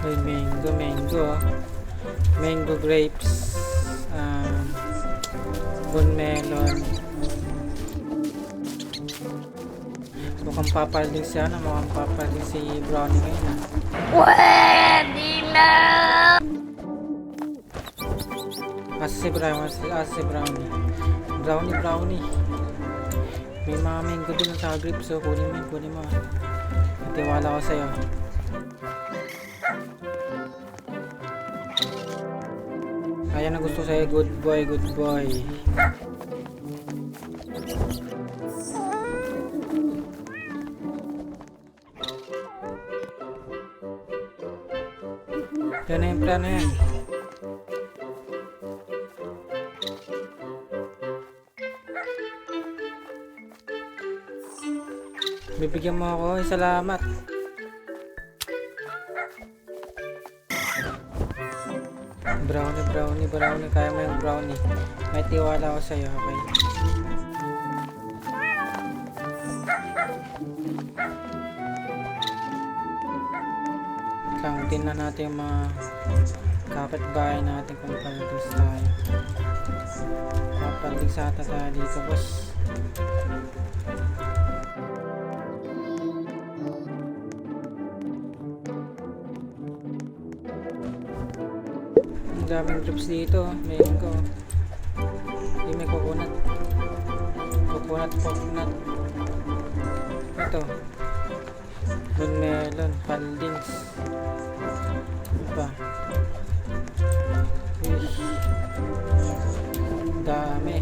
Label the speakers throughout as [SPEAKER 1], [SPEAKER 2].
[SPEAKER 1] Uy, mango grapes, bone melon. Mukhang papalding siya na, mukhang papalding si Brownie ngayon ah.
[SPEAKER 2] Pwede na!
[SPEAKER 1] Asa si Brownie. Brownie. May mga mango din sa grapes, so kunin mo. Tiwala ko sa'yo. Ayan ang gusto sa'yo, good boy. Yan na yung plano yan. Bibigyan mo ako, salamat. Brownie, kaya mo yung brownie. May tiwala ako sa'yo, okay? Countin na natin yung mga kapitbahay natin kung palagis tayo. Papalagis ata tayo dito, boss. Ang daming groups dito, mango. May coconut. Ito. Bone melon, paldings. Ano pa? Dami.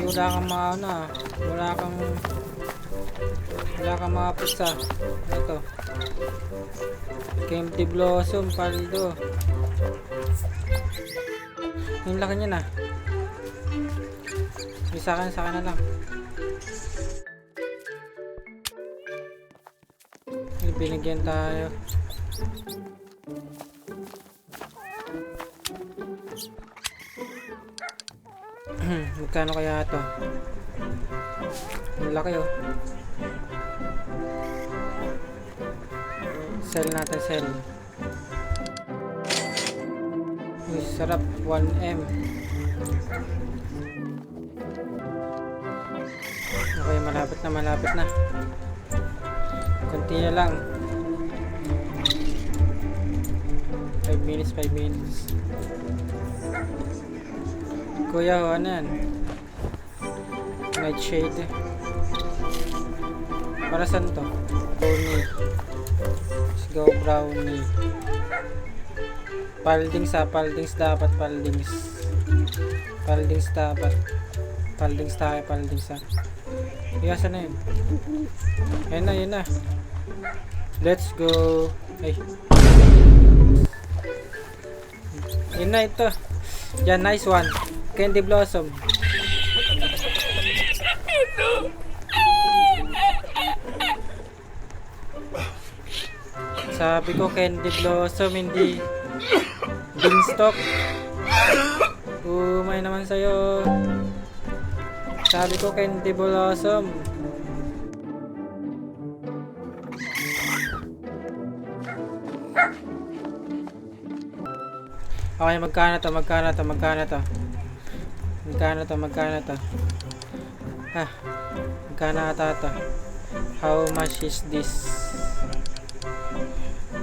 [SPEAKER 1] Wala kang mga ano, wala kang mga pizza. Ito. Kempty Blossom, paldo. Yung laki niya na. Sa akin na lang. Binigyan tayo. Magkano kaya ito? Ang laki oh. Sell natin. Uy, sarap. 1M. Okay, malapit na. Kunti na lang. 5 minutes. Kuya, ano yan? Nightshade. Para saan to? Brownie. Let's go, brownie. Paldings dapat. Paldings tayo. Saan na yun? Ayun na. Let's go. Ay. Yun na ito. Yan, nice one. Candy Blossom. Sabi ko Candy Blossom, hindi Beanstalk. Umay naman sa'yo. Sabi ko Candy Blossom. Okay, magkano to? Magkano ata to? How much is this?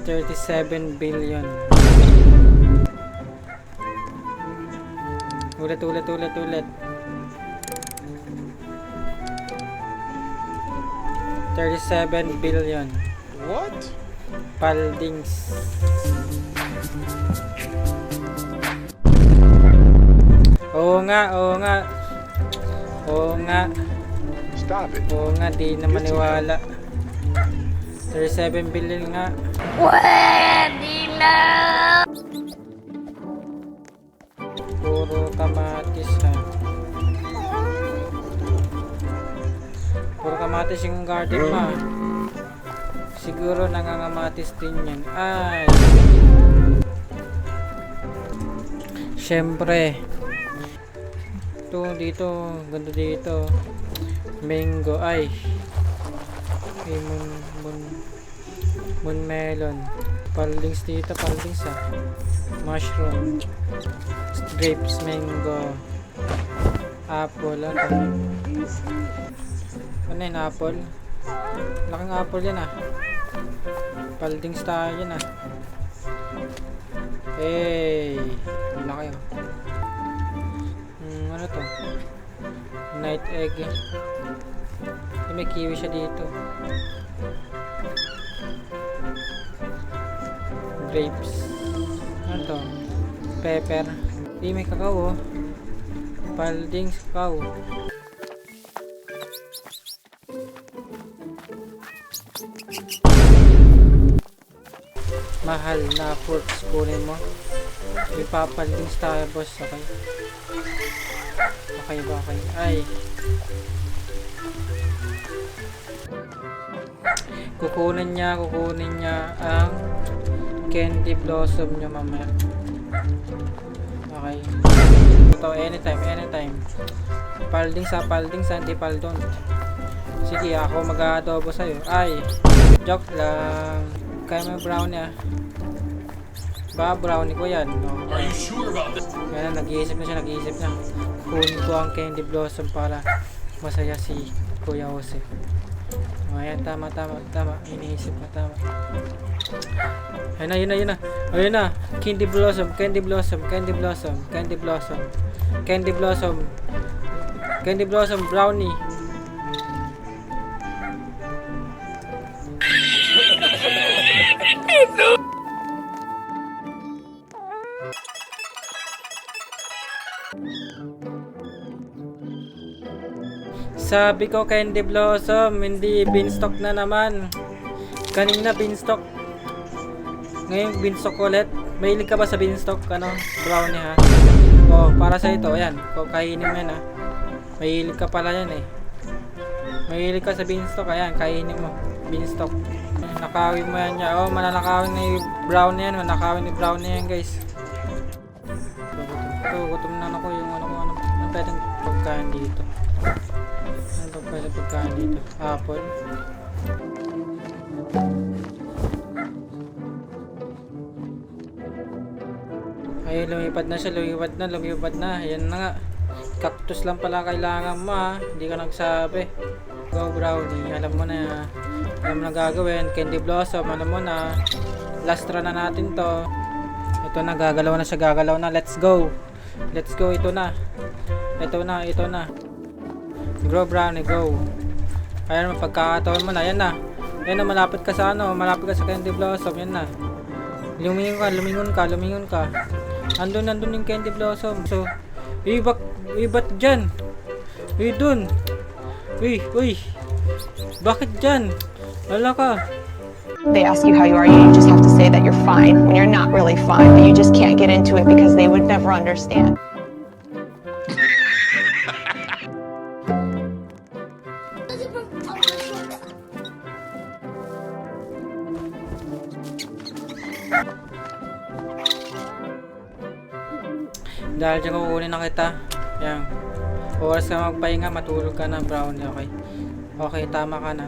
[SPEAKER 1] 37 billion. Ulit. 37 billion.
[SPEAKER 3] What?
[SPEAKER 1] Paldings. Oo nga.
[SPEAKER 3] Stop it.
[SPEAKER 1] Oo nga, di na maniwala. 37 billion nga.
[SPEAKER 2] Pwede na!
[SPEAKER 1] Puro kamatis ha. Puro kamatis yung garden mo. Siguro nangangamatis din yan. Ay! Siyempre. Ito dito. Ganda dito. Mango, ay. Okay, moon melon. Paldings dito, paldings mushroom. Grapes, mango. Apple, ano yun, apple? Laking apple yan Paldings tayo yan Hey, laki ano to? Night egg. May kiwi siya dito. Grapes. Ano to? Pepper. May kakao Paldings, kakao. Mahal na fruits kunin mo. Ipapaldings tayo boss. Okay. Okay ba? Okay. Ay. Kukunin niya ang candy blossom niya mamaya. Okay. Ito anytime. Paldings hindi paldon. Sige, ako mag-adobo sa'yo. Ay. Joke lang. Kaya may brownie brownie ko yan. No? Are you sure about this? Kaya nag-iisip na siya. Kunin ko ang candy blossom para masaya si Kuya Jose. Ayan, tama. Iniisip na tama. Ayun na. Candy blossom, brownie. Sabi ko candy blossom, hindi beanstalk na naman. Kanina beanstalk. Ngayon beanstalk ulit. Mahilig ka ba sa beanstalk? Brownie ha? Oh, para sa ito, ayan. Kainin mo yan Mahilig ka pala yan Mahilig ka sa beanstalk, ayan, kainin mo. Beanstalk. Nakawin mo yan niya. Oh, mananakawin ni brownie yan. Mananakawin ni brownie yan guys. Gutom na ako yung ano pwedeng pagkain dito. Pwede pagkain dito. Apple. Ay, lumipad na siya. Ayan na nga. Cactus lang pala kailangan mo Hindi ka nagsabi. Go brownie. Alam mo na gagawin. Candy blossom. Alam mo na. Last run na natin to. Ito na. Gagalaw na. Let's go. Ito na. Grow brownie, go. Ayan, pagkakataon mo na. Yan na, malapit ka sa candy blossom. Yan na. Lumingon ka. Andun yung candy blossom. So, ba't dyan? Dun. Bakit dyan? Wala ka.
[SPEAKER 4] They ask you how you are, you just have to say that you're fine when you're not really fine, but you just can't get into it because they would never understand.
[SPEAKER 1] Dahil dyan kukunin na kita. Yan. Oras ka magpahinga, matulog ka na brownie. Okay, tama ka na.